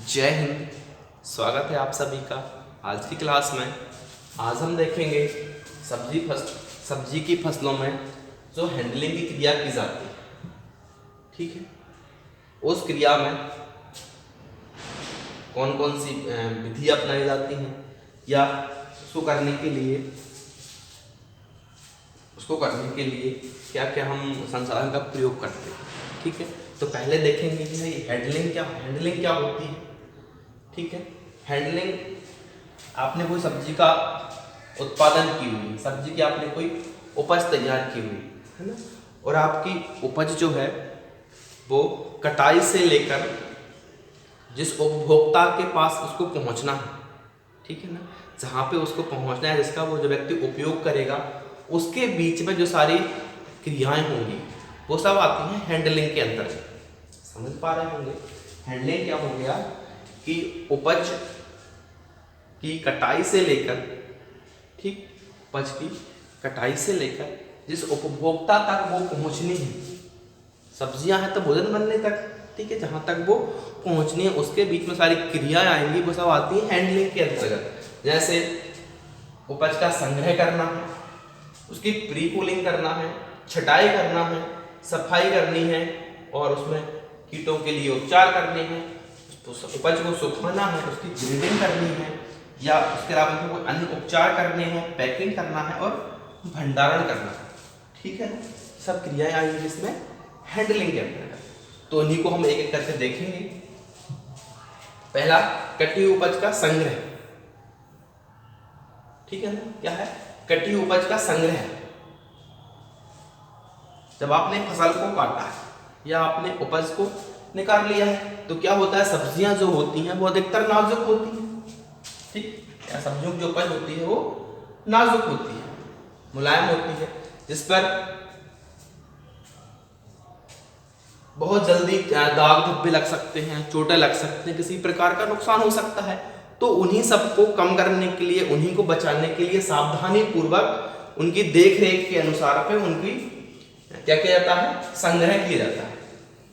जय हिंद। स्वागत है आप सभी का आज की क्लास में। आज हम देखेंगे सब्जी की फसलों में जो हैंडलिंग की क्रिया की जाती है, ठीक है। उस क्रिया में कौन कौन सी विधि अपनाई जाती हैं या उसको करने के लिए क्या क्या हम संसाधन का प्रयोग करते हैं, ठीक है। तो पहले देखेंगे कि हैंडलिंग क्या होती है, ठीक है। हैंडलिंग, आपने कोई सब्जी का उत्पादन की हुई, सब्जी की आपने कोई उपज तैयार की हुई है ना, और आपकी उपज जो है वो कटाई से लेकर जिस उपभोक्ता के पास उसको पहुंचना है, ठीक है ना, जहाँ पे उसको पहुंचना है, जिसका वो जो व्यक्ति उपयोग करेगा, उसके बीच में जो सारी क्रियाएं होंगी वो सब आती हैं हैंडलिंग के अंतर्गत। समझ पा रहे होंगे। हैंडलिंग क्या हो गया कि उपज की कटाई से लेकर, ठीक, उपज की कटाई से लेकर जिस उपभोक्ता तक वो पहुंचनी है, सब्जियां हैं तो भोजन बनने तक, ठीक है, जहां तक वो पहुंचनी है उसके बीच में सारी क्रियाएं आएंगी, वो सब आती है हैंडलिंग के अंतर्गत। जैसे उपज का संग्रह करना है, उसकी प्री कूलिंग करना है, छटाई करना है, सफाई करनी है और उसमें कीटों के लिए उपचार करने हैं, तो उपज को सुखाना है, उसकी ग्रेडिंग करनी है या उसके अलावा कोई अन्य उपचार करने हैं, पैकिंग करना है और भंडारण करना है, ठीक है। सब क्रियाएं आएंगी इसमें हैंडलिंग के अंतर्गत। तो इन्हीं को हम एक एक करके देखेंगे। पहला, कटी उपज का संग्रह, ठीक है ना। क्या है? कटी उपज का संग्रह। जब आपने फसल को काटा है या आपने उपज को निकाल लिया है तो क्या होता है, सब्जियां जो होती हैं वो अधिकतर नाजुक होती हैं, ठीक, या सब्जियों की जो उपज होती है वो नाजुक होती है, मुलायम होती है, जिस पर बहुत जल्दी दाग धब्बे लग सकते हैं, चोटें लग सकते हैं, किसी प्रकार का नुकसान हो सकता है। तो उन्हीं सबको कम करने के लिए, उन्हीं को बचाने के लिए सावधानी पूर्वक उनकी देख रेख के अनुसार पे उनकी क्या किया जाता है, संग्रह किया जाता है।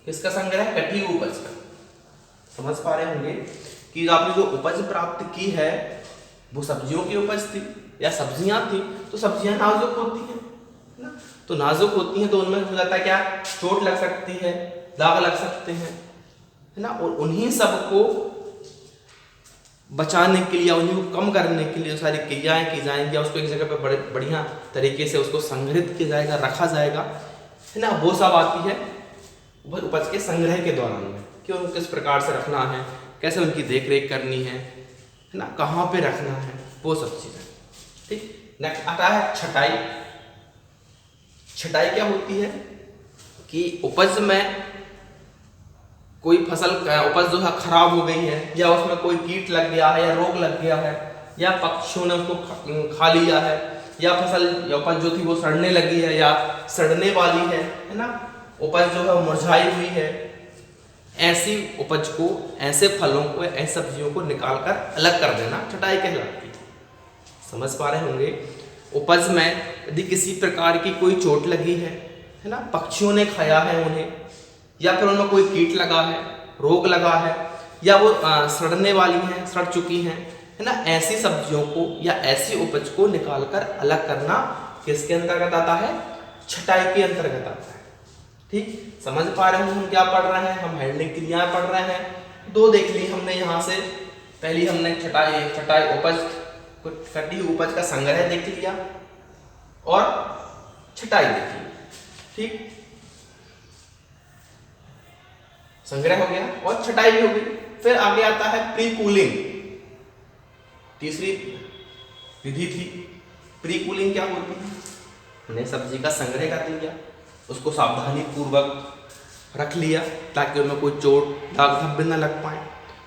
किसका संग्रह? कटी उपज का। समझ पा रहे होंगे कि आपने जो उपज प्राप्त की है वो सब्जियों की उपज थी या सब्जियां थी, तो सब्जियां नाजुक होती हैं ना, तो नाजुक होती हैं तो उनमें हो जाता है क्या, चोट लग सकती है, दाग लग सकते हैं, है ना। और उन्हीं सबको बचाने के लिए, उन्हीं को कम करने के लिए सारी क्रियाएं की जाएंगी, उसको एक जगह पे बड़े बढ़िया तरीके से उसको संग्रहित किया जाएगा, रखा जाएगा, है ना। वो सब आती है उपज के संग्रह के दौरान में, कि उनको किस प्रकार से रखना है, कैसे उनकी देख रेख करनी है ना, कहाँ पे रखना है, वो सब चीजें, ठीक। नेक्स्ट आता है छटाई। छटाई क्या होती है कि उपज में कोई उपज जो है खराब हो गई है, या उसमें कोई कीट लग गया है या रोग लग गया है, या पक्षियों ने उसको खा लिया है, या फसल या उपज जो थी वो सड़ने लगी है या सड़ने वाली है ना, उपज जो है मुरझाई हुई है, ऐसी उपज को, ऐसे फलों को, ऐसी सब्जियों को निकालकर अलग कर देना छटाई कहलाती है। समझ पा रहे होंगे। उपज में यदि किसी प्रकार की कोई चोट लगी है ना, पक्षियों ने खाया है उन्हें, या फिर उनमें कोई कीट लगा है, रोग लगा है, या वो सड़ने वाली हैं, सड़ चुकी हैं, है ना, ऐसी सब्जियों को या ऐसी उपज को निकालकर अलग करना किसके अंतर्गत आता है? छटाई के अंतर्गत आता है, ठीक। समझ पा रहे हैं हम क्या पढ़ रहे हैं? हम हैंडलिंग क्रियाएं पढ़ रहे हैं। दो देख ली हमने यहाँ से। पहली हमने छटाई उपज, कटी उपज का संग्रह देख लिया और छटाई देख ली, ठीक। संग्रह हो गया और छटाई भी हो गई। फिर आगे आता है प्री कूलिंग, तीसरी विधि थी। प्री कूलिंग क्या होती है? हमने सब्जी का संग्रह कर लिया, उसको सावधानी पूर्वक रख लिया ताकि उनमें कोई चोट, दाग धब्बे न लग पाए।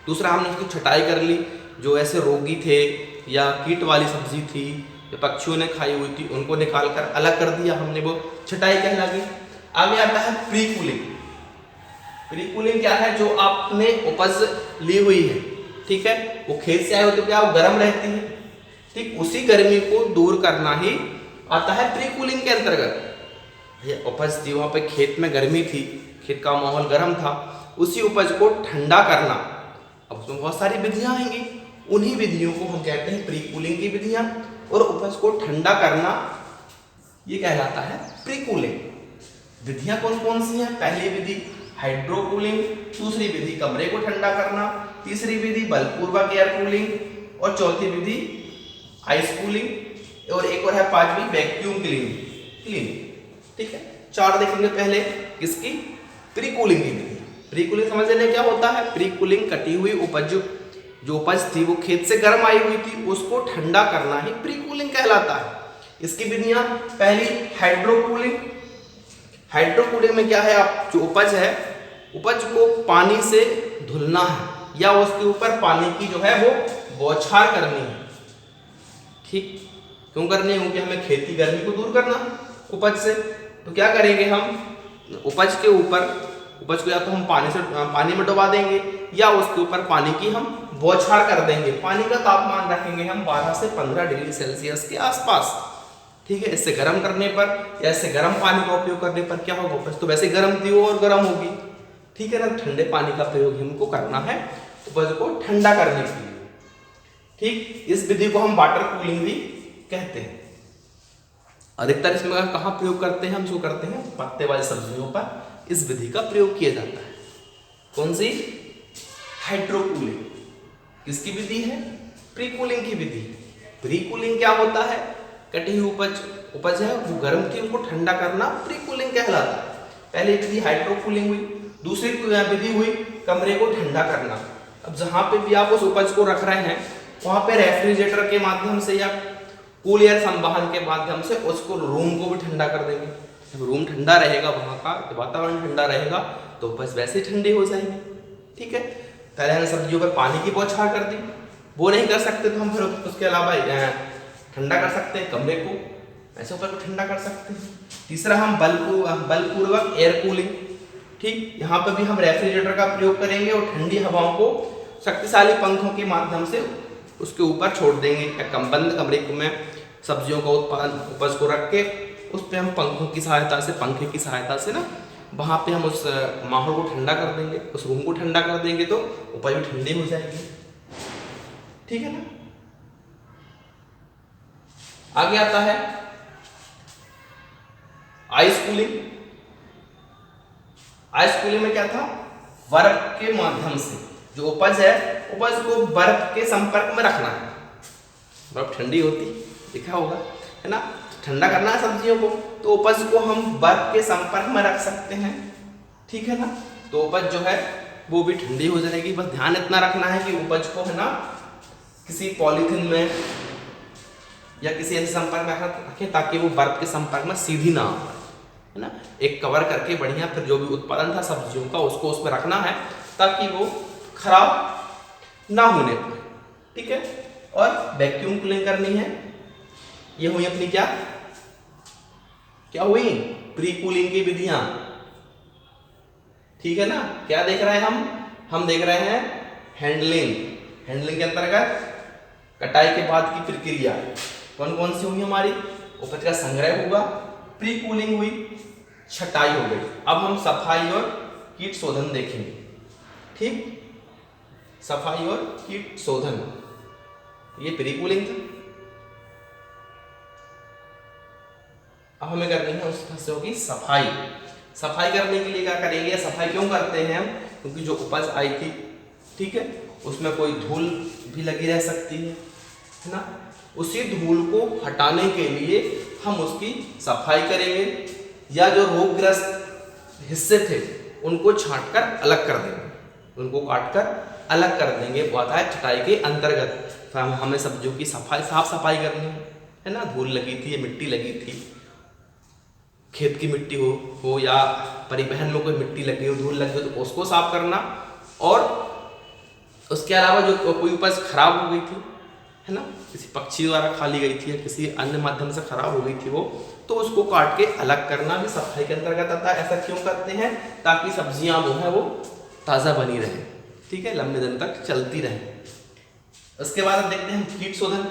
दूसरा, हमने उसकी छटाई कर ली, जो ऐसे रोगी थे या कीट वाली सब्जी थी या पक्षियों ने खाई हुई थी, उनको निकाल कर अलग कर दिया हमने, वो छटाई कहलागी। आगे आता है प्री कूलिंग। प्री कूलिंग क्या है? जो आपने उपज ली हुई है, ठीक है, वो खेत से आए हो तो क्या वो गर्म रहती है, ठीक, उसी गर्मी को दूर करना ही आता है प्री कूलिंग के अंतर्गत। ये उपज थी, वहां पे खेत में गर्मी थी, खेत का माहौल गर्म था, उसी उपज को ठंडा करना अब उसमें बहुत सारी विधियां आएंगी, उन्हीं विधियों को हम कहते हैं प्री कूलिंग की विधियां, और उपज को ठंडा करना ये कहलाता है प्री कूलिंग। विधियां कौन कौन सी हैं? पहली विधि हाइड्रो कूलिंग, दूसरी विधि कमरे को ठंडा करना, तीसरी विधि बलपूर्वक एयर कूलिंग, और चौथी विधि आइस कूलिंग, और एक और है पांचवी वैक्यूम क्लीनिंग। ठीक है, चार देखेंगे पहले किसकी? प्री कूलिंग की विधि। प्री कूलिंग समझ लें क्या होता है? प्री कूलिंग कटी हुई उपज, जो उपज थी वो खेत से गर्म आई हुई थी, उसको ठंडा करना ही प्री कूलिंग कहलाता है। इसकी विधियां, पहली हाइड्रो कूलिंग। हाइड्रो कूलिंग में क्या है? आप जो उपज है, उपज को पानी से धुलना है या उसके ऊपर पानी की जो है वो बौछार करनी है। ठीक, क्यों करनी है? क्योंकि हमें खेती गर्मी को दूर करना उपज से। तो क्या करेंगे हम? उपज के ऊपर, उपज को या तो हम पानी में डुबा देंगे या उसके ऊपर पानी की हम बौछार कर देंगे। पानी का तापमान रखेंगे हम 12 से 15 डिग्री सेल्सियस के आसपास। ठीक है, इससे गर्म करने पर या इससे गर्म पानी का उपयोग करने पर क्या होगा? उपज तो वैसे गर्म थी वो और गर्म होगी। ठीक है ना, ठंडे पानी का प्रयोग हमको करना है उपज को ठंडा करने के लिए। ठीक, इस विधि को हम वाटर कूलिंग भी कहते हैं। अधिकतर इसमें कहाँ प्रयोग करते हैं? हम जो करते हैं पत्ते वाली सब्जियों पर इस विधि का प्रयोग किया जाता है। कौन सी? Hydro cooling. किसकी विधि है? प्री कूलिंग की विधि। प्री कूलिंग क्या होता है? कटी हुई उपज है वो गर्म थी, उसको ठंडा करना प्री कूलिंग कहलाता है। पहली विधि हाइड्रो कूलिंग हुई, दूसरी विधि हुई कमरे को ठंडा करना। अब जहाँ पे भी आप उस उपज को रख रहे हैं वहाँ पे रेफ्रिजरेटर के माध्यम से या कूल एयर संवहन के माध्यम से उसको, रूम को भी ठंडा कर देंगे। जब रूम ठंडा रहेगा, वहाँ का वातावरण ठंडा रहेगा तो उपज वैसे ही ठंडी हो जाएंगे। ठीक है, पहले हमने सब्जियों पर पानी की बौछार कर दी, वो नहीं कर सकते तो हम फिर उसके अलावा ठंडा कर सकते हैं कमरे को, ऐसे ऊपर को ठंडा कर सकते हैं। तीसरा हम बलपूर्वक एयर कूलिंग। ठीक, यहाँ पर भी हम रेफ्रिजरेटर का प्रयोग करेंगे और ठंडी हवाओं को शक्तिशाली पंखों के माध्यम से उसके ऊपर छोड़ देंगे, या बंद कमरे में सब्जियों का उत्पादन उपज को रख के उस पर हम पंखे की सहायता से ना वहाँ पे हम उस माहौल को ठंडा कर देंगे, उस रूम को ठंडा कर देंगे तो उपज भी ठंडी हो जाएगी। ठीक है ना। आगे आता है आइस कूलिंग। आइस कूलिंग में क्या था? बर्फ के माध्यम से जो उपज है, उपज को बर्फ के संपर्क में रखना है। बर्फ ठंडी होती देखा होगा, है ना, ठंडा करना है सब्जियों को, तो उपज को हम बर्फ के संपर्क में रख सकते हैं। ठीक है ना, तो उपज जो है वो भी ठंडी हो जाएगी। बस ध्यान इतना रखना है कि उपज को, है ना, किसी पॉलीथिन में या किसी ऐसे संपर्क में रखें ताकि वो बर्फ के संपर्क में सीधी ना हो, है ना। एक कवर करके बढ़िया फिर जो भी उत्पादन था सब्जियों का उसको उसमें रखना है ताकि वो खराब ना होने पाए। ठीक है, और वैक्यूम कूलिंग करनी है। ये हुई अपनी क्या हुई? प्री कूलिंग की विधियां। ठीक है ना। क्या देख रहे हैं हम देख रहे हैं हैंडलिंग। हैंडलिंग के अंतर्गत कटाई के बाद की प्रक्रिया कौन कौन सी हुई हमारी? उपज का संग्रह हुआ, प्री कूलिंग हुई, छटाई हो गई। अब हम सफाई और कीट शोधन देखेंगे। ठीक, सफाई और कीट शोधन, ये प्री कूलिंग था। अब हमें करनी है उस फसलों की सफाई। सफाई करने के लिए क्या करेंगे? सफाई क्यों करते हैं हम? क्योंकि जो उपज आई थी, ठीक है, उसमें कोई धूल भी लगी रह सकती है ना। उसी धूल को हटाने के लिए हम उसकी सफाई करेंगे, या जो रोगग्रस्त हिस्से थे उनको छांटकर अलग कर देंगे, उनको काटकर अलग कर देंगे। वो आता है छटाई के अंतर्गत। हमें सब्जियों की साफ सफाई करनी है ना। धूल लगी थी, मिट्टी लगी थी, खेत की मिट्टी हो या परिवहन में कोई मिट्टी लगी हो, धूल लगी हो, तो उसको साफ करना। और उसके अलावा जो कोई उपज खराब हो गई थी, है ना, किसी पक्षी द्वारा खा ली गई थी या किसी अन्य माध्यम से खराब हो गई थी वो, तो उसको काट के अलग करना भी सफाई के अंतर्गत आता है। ऐसा क्यों करते हैं? ताकि सब्जियां जो है वो ताज़ा बनी रहे, ठीक है, लंबे दिन तक चलती रहे। उसके बाद देखते हैं कीट शोधन।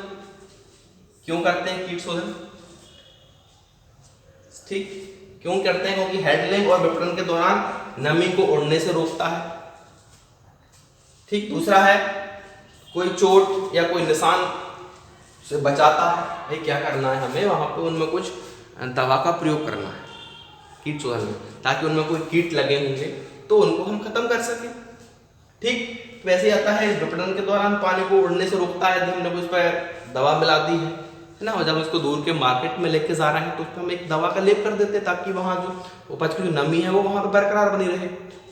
क्यों करते हैं कीट शोधन? ठीक, क्यों करते हैं? क्योंकि हैंडलिंग और विपणन के दौरान नमी को उड़ने से रोकता है। ठीक, दूसरा है कोई चोट या कोई निशान से बचाता है, भाई क्या करना है हमें वहाँ पे उनमें कुछ दवा का प्रयोग करना है कीट शोधन में, ताकि उनमें कोई कीट लगे होंगे तो उनको हम खत्म कर सकें। ठीक, वैसे ही आता है विपणन के दौरान पानी को उड़ने से रोकता है, यदि हमने उस पर दवा मिला दी है ना, और जब उसको दूर के मार्केट में लेके जा रहे हैं तो उस पर हम एक दवा का लेप कर देते हैं, ताकि वहाँ जो उपज की जो नमी है वो वहाँ पर बरकरार बनी रहे,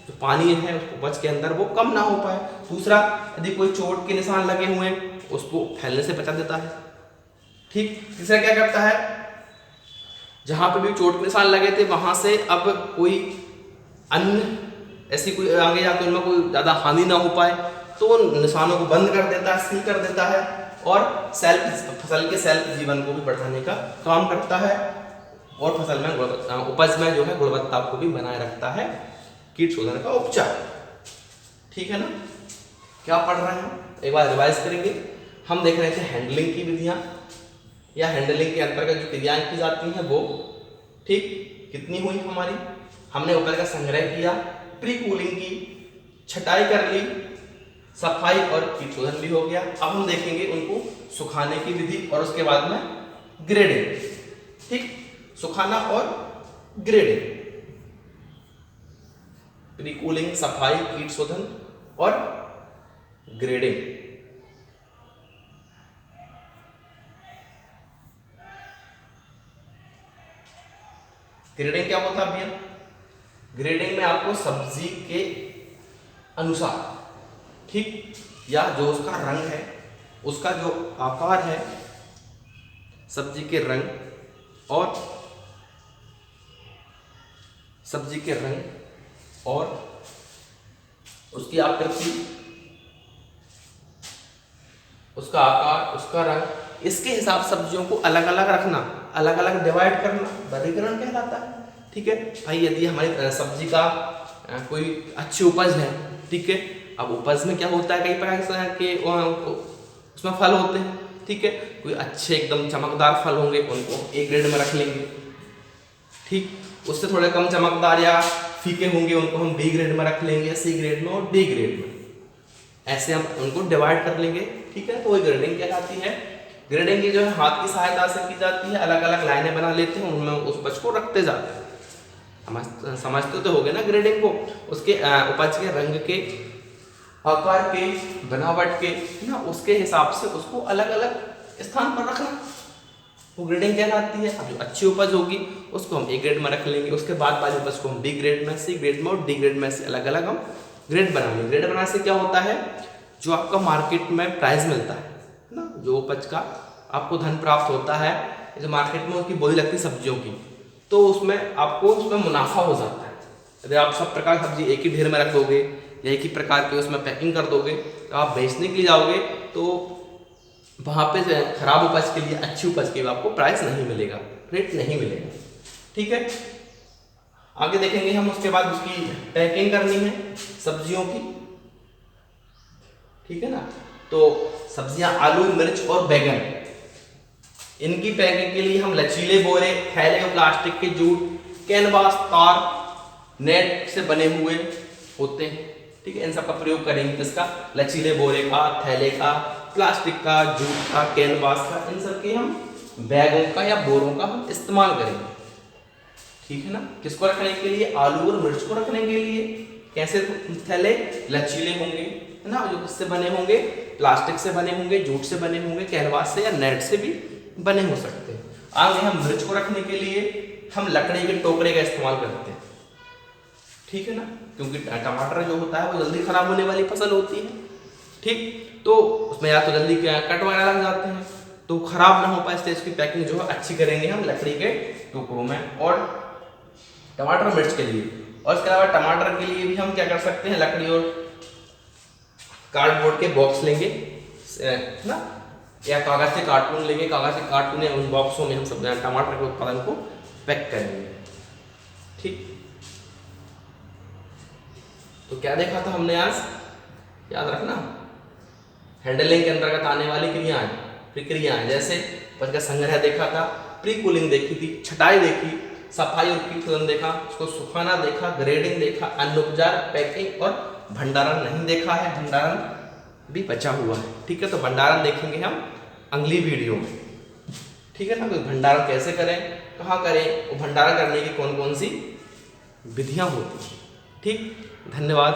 जो पानी है उस उपज के अंदर वो कम ना हो पाए। दूसरा, यदि कोई चोट के निशान लगे हुए हैं उसको फैलने से बचा देता है। ठीक, तीसरा क्या करता है, जहाँ पे भी चोट के निशान लगे थे वहाँ से अब कोई अन्य ऐसी कोई आगे जाकर उनमें कोई ज़्यादा हानि ना हो पाए तो उन निशानों को बंद कर देता है, सील कर देता है, और फसल के सेल्फ जीवन को भी बढ़ाने का काम करता है, और फसल में उपज में जो है गुणवत्ता को भी बनाए रखता है कीट शोधन का उपचार। ठीक है ना, क्या पढ़ रहे हैं, एक बार रिवाइज करेंगे। हम देख रहे थे हैंडलिंग की विधियां या हैंडलिंग के अंतर्गत जो क्रियाएं की जाती हैं वो, ठीक, कितनी हुई हमारी, हमने उपज का संग्रह किया, प्री कूलिंग की, छटाई कर ली, सफाई और कीट शोधन भी हो गया। अब हम देखेंगे उनको सुखाने की विधि और उसके बाद में ग्रेडिंग। ठीक, सुखाना और ग्रेडिंग, प्री कूलिंग, सफाई, कीट शोधन और ग्रेडिंग। ग्रेडिंग क्या होता है भैया, ग्रेडिंग में आपको सब्जी के अनुसार, ठीक, या जो उसका रंग है, उसका जो आकार है, सब्जी के रंग और सब्जी के रंग और उसकी आकृति, उसका आकार, उसका रंग, इसके हिसाब सब्जियों को अलग अलग रखना, अलग अलग डिवाइड करना वर्गीकरण कहलाता है। ठीक है भाई, यदि हमारी सब्जी का कोई अच्छी उपज है, ठीक है, अब उपज में क्या होता है, कई प्रकार के उसमें फल होते हैं, ठीक है, कोई अच्छे एकदम चमकदार फल होंगे उनको ए ग्रेड में रख लेंगे, ठीक, उससे थोड़े कम चमकदार या फीके होंगे उनको हम बी ग्रेड में रख लेंगे, सी ग्रेड में और डी ग्रेड में, ऐसे हम उनको डिवाइड कर लेंगे। ठीक है, तो वही ग्रेडिंग कहलाती है। ग्रेडिंग की जो है हाथ की सहायता से की जाती है, अलग अलग लाइनें बना लेते हैं, उनमें उस उपज को रखते जाते हैं। समझते तो हो गए ना ग्रेडिंग को, उसके उपज के रंग के, आकार के, बनावट के ना, उसके हिसाब से उसको अलग अलग स्थान पर रखना, वो ग्रेडिंग कहलाती है। अब जो अच्छी उपज होगी उसको हम ए ग्रेड में रख लेंगे, उसके बाद वाली उपज को हम बी ग्रेड में, सी ग्रेड में और डी ग्रेड में से अलग अलग हम ग्रेड बनाएंगे। ग्रेड बनाने से क्या होता है, जो आपका मार्केट में प्राइस मिलता है ना, जो उपज का आपको धन प्राप्त होता है, जो मार्केट में उसकी बोली लगती है सब्जियों की, तो उसमें आपको उसमें मुनाफा हो जाता है। यदि आप सब प्रकार की सब्जी एक ही ढेर में रख दोगे या एक ही प्रकार के उसमें पैकिंग कर दोगे, तो आप बेचने के लिए जाओगे तो वहाँ पे खराब उपज के लिए अच्छी उपज के लिए आपको प्राइस नहीं मिलेगा, रेट नहीं मिलेगा। ठीक है, आगे देखेंगे हम, उसके बाद उसकी पैकिंग करनी है सब्जियों की। ठीक है ना, तो सब्जियां आलू, मिर्च और बैगन, इनकी पैकिंग के लिए हम लचीले बोरे, थैले और प्लास्टिक के जूट, कैनवास, तार, नेट से बने हुए होते हैं। ठीक है, इन सब का प्रयोग करेंगे, किसका, लचीले बोरे का, थैले का, प्लास्टिक का, जूट का, कैनवास का, इन सब के हम बैगों का या बोरों का हम इस्तेमाल करेंगे। ठीक है ना, किसको रखने के लिए, आलू और मिर्च को रखने के लिए। कैसे थैले, लचीले होंगे है ना, जो किससे बने होंगे, प्लास्टिक से बने होंगे, जूट से बने होंगे, कैनवास से या नेट से भी बने हो सकते हैं। आगे हम मिर्च को रखने के लिए हम लकड़ी के टोकरे का इस्तेमाल करते हैं। ठीक है ना, क्योंकि टमाटर जो होता है वो जल्दी खराब होने वाली फसल होती है। ठीक, तो उसमें या तो जल्दी कट वगैरह लग जाते हैं, तो खराब ना हो पाए इसलिए इसकी पैकिंग जो है अच्छी करेंगे हम लकड़ी के टुकड़ों में। और टमाटर मिर्च के लिए, और इसके अलावा टमाटर के लिए भी हम क्या कर सकते हैं, लकड़ी और कार्डबोर्ड के बॉक्स लेंगे ना, या कागज से कार्टून लेंगे, कागज से कार्टून या उन बॉक्सों में हम सब टमाटर के उत्पादन को पैक करेंगे। ठीक, तो क्या देखा था हमने आज, याद रखना, हैंडलिंग के अंतर्गत आने वाली क्रियाएं, प्रक्रियाएं, जैसे उपज का संग्रह देखा था, प्री कूलिंग देखी थी, छटाई देखी, सफाई और कीट शोधन देखा, उसको सुखाना देखा, ग्रेडिंग देखा, अन्न उपचार, पैकिंग और भंडारण नहीं देखा है, भंडारण भी बचा हुआ है। ठीक है, तो भंडारण देखेंगे हम अगली वीडियो में। ठीक है ना, तो भंडारण कैसे करें, कहाँ करें, वो भंडारण करने की कौन कौन सी विधियाँ होती हैं। ठीक, धन्यवाद।